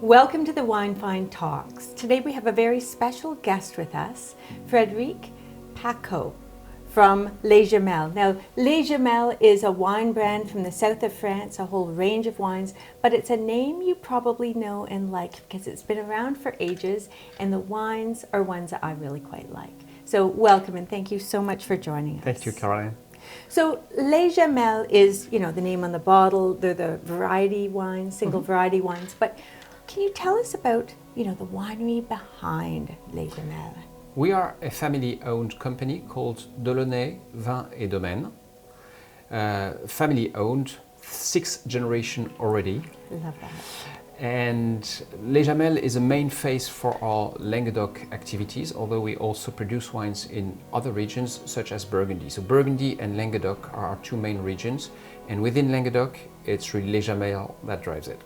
Welcome to the Wine Find Talks. Today we have a very special guest with us, Frédéric Pacaut from Les Jamelles. Now, Les Jamelles is a wine brand from the south of France, a whole range of wines, but it's a name you probably know and like because it's been around for ages and the wines are ones that I really quite like. So welcome and thank you so much for joining us. Thank you, Carolyn. So Les Jamelles is, the name on the bottle. They're the variety wines, single variety wines, but can you tell us about, the winery behind Les Jamelles? We are a family-owned company called Delaunay Vins et Domaines. Family-owned, 6th generation already. Love that. And Les Jamelles is a main face for our Languedoc activities, although we also produce wines in other regions such as Burgundy. So Burgundy and Languedoc are our two main regions, and within Languedoc, it's really Les Jamelles that drives it.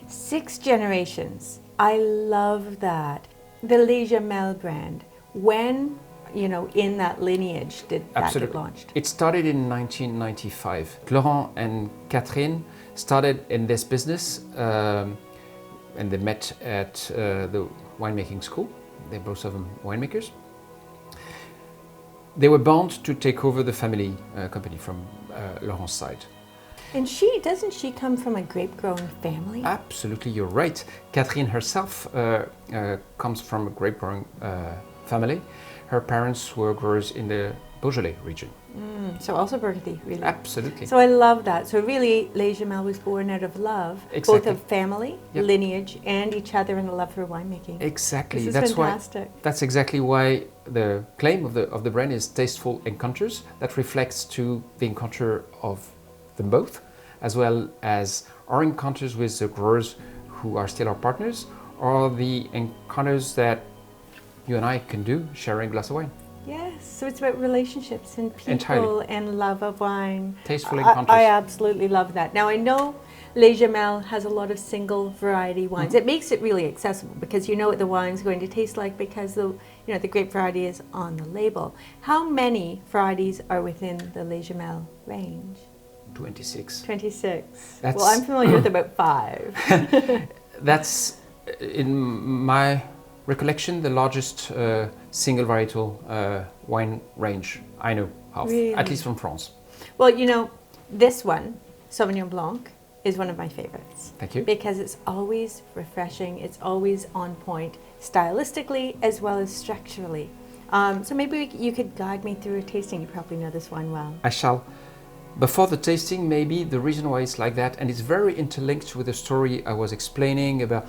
6 generations. I love that. The Les Jamelles brand. When, in that lineage did that get launched? It started in 1995. Laurent and Catherine started in this business and they met at the winemaking school. They're both of them winemakers. They were bound to take over the family company from Laurent's side. And doesn't she come from a grape-growing family? Absolutely, you're right. Catherine herself comes from a grape-growing family. Her parents were growers in the Beaujolais region. So also Burgundy, really. Absolutely. So I love that. So really, Les Jamelles was born out of love, Exactly. both of family, lineage, and each other, and a love for winemaking. Exactly. This is That's fantastic. That's exactly why the claim of the brand is tasteful encounters. That reflects to the encounter of them both, as well as our encounters with the growers who are still our partners, or the encounters that you and I can do sharing a glass of wine. Yes, so it's about relationships and people Entirely. and love of wine. Tasteful encounters. I absolutely love that. Now I know Les Jamelles has a lot of single variety wines. It makes it really accessible because you know what the wine's going to taste like because the grape variety is on the label. How many varieties are within the Les Jamelles range? 26. 26. Well, I'm familiar with about 5. That's, in my recollection, the largest single varietal wine range I know of, Really? at least from France. Well, this one, Sauvignon Blanc, is one of my favorites. Thank you. Because it's always refreshing, it's always on point, stylistically as well as structurally. So maybe you could guide me through a tasting. You probably know this wine well. I shall. Before the tasting, maybe the reason why it's like that, and it's very interlinked with the story I was explaining about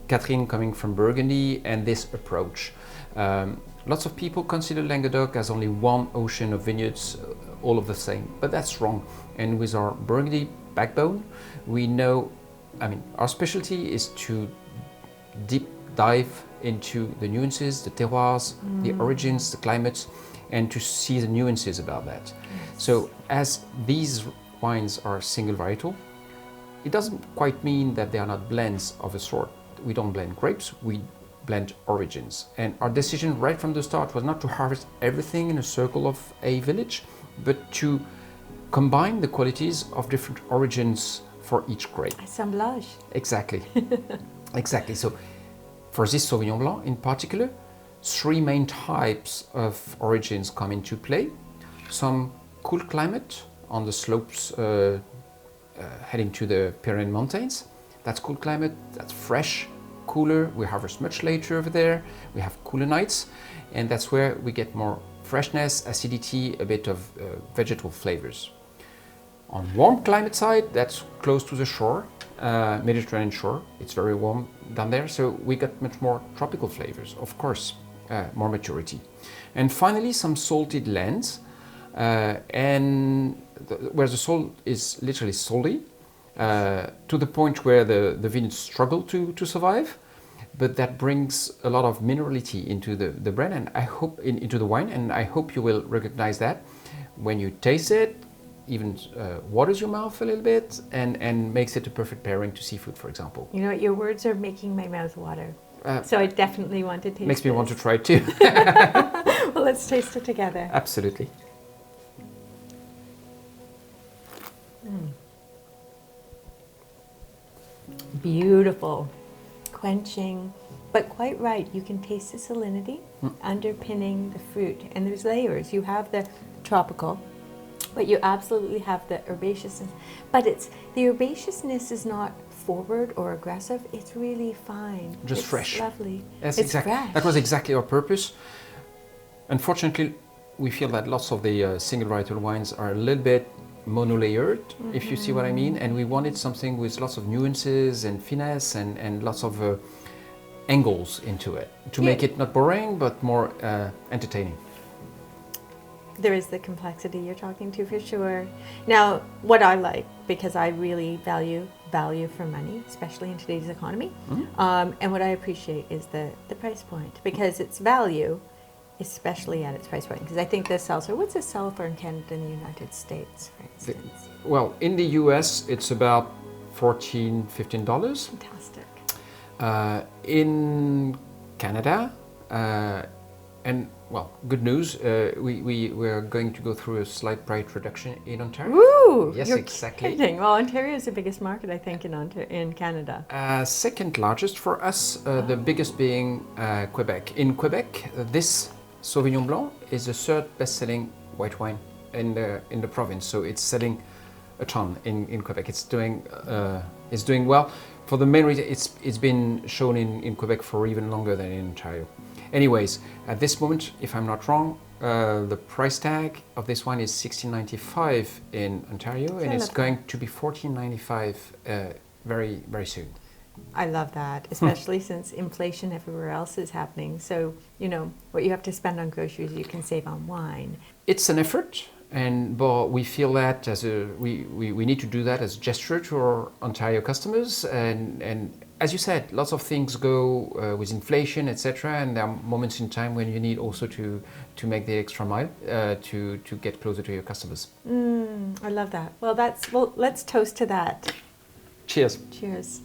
Catherine coming from Burgundy and this approach. Lots of people consider Languedoc as only one ocean of vineyards, all of the same, but that's wrong. And with our Burgundy backbone, we know, our specialty is to deep dive into the nuances, the terroirs, the origins, the climates, and to see the nuances about that. Yes. So as these wines are single varietal, it doesn't quite mean that they are not blends of a sort. We don't blend grapes, we blend origins. And our decision right from the start was not to harvest everything in a circle of a village, but to combine the qualities of different origins for each grape. Assemblage. Exactly. Exactly. So for this Sauvignon Blanc in particular, 3 main types of origins come into play. Some cool climate on the slopes heading to the Pyrenees Mountains. That's cool climate, that's fresh, cooler. We harvest much later over there. We have cooler nights, and that's where we get more freshness, acidity, a bit of vegetal flavors. On warm climate side, that's close to the shore, Mediterranean shore. It's very warm down there, so we got much more tropical flavors, of course. More maturity. And finally, some salted lands, where the salt is literally salty, to the point where the vineyards struggle to survive, but that brings a lot of minerality into the brand, and I hope into the wine, and I hope you will recognize that when you taste it. Even waters your mouth a little bit and makes it a perfect pairing to seafood, for example. You know what, your words are making my mouth water. So I definitely want to taste Makes me this. want to try it too. Well, let's taste it together. Absolutely. Beautiful. quenching, but quite right. You can taste the salinity underpinning the fruit, and there's layers. You have the tropical, but you absolutely have the herbaceousness. But it's the herbaceousness is not forward or aggressive. It's really fine. Just it's fresh. Lovely. Yes, it's exactly. fresh. That was exactly our purpose. Unfortunately, we feel that lots of the single varietal wines are a little bit monolayered, if you see what I mean, and we wanted something with lots of nuances and finesse and lots of angles into it to make it not boring but more entertaining. There is the complexity you're talking to for sure. Now, what I like, because I really value value for money, especially in today's economy, and what I appreciate is the price point, because it's value, especially at its price point. Because I think this sells for, what's this sell for in Canada and the United States, for instance? Well, in the US, it's about $14, $15. Fantastic. In Canada, and well, good news, we're going to go through a slight price reduction in Ontario. Woo! Yes, You're exactly. kidding. Well, Ontario is the biggest market, I think, in Canada. Second largest for us, the biggest being Quebec. In Quebec, this Sauvignon Blanc is the third best-selling white wine in the province. So it's selling a ton in Quebec. It's doing well. For the main reason, it's been shown in Quebec for even longer than in Ontario. Anyways, at this moment, if I'm not wrong, the price tag of this wine is $16.95 in Ontario, and it's going to be $14.95 very, very soon. I love that, especially since inflation everywhere else is happening. So, you know, what you have to spend on groceries, you can save on wine. It's an effort, but we feel that we need to do that as a gesture to our Ontario customers. And as you said, lots of things go with inflation, etc. And there are moments in time when you need also to make the extra mile to get closer to your customers. I love that. Well, let's toast to that. Cheers. Cheers.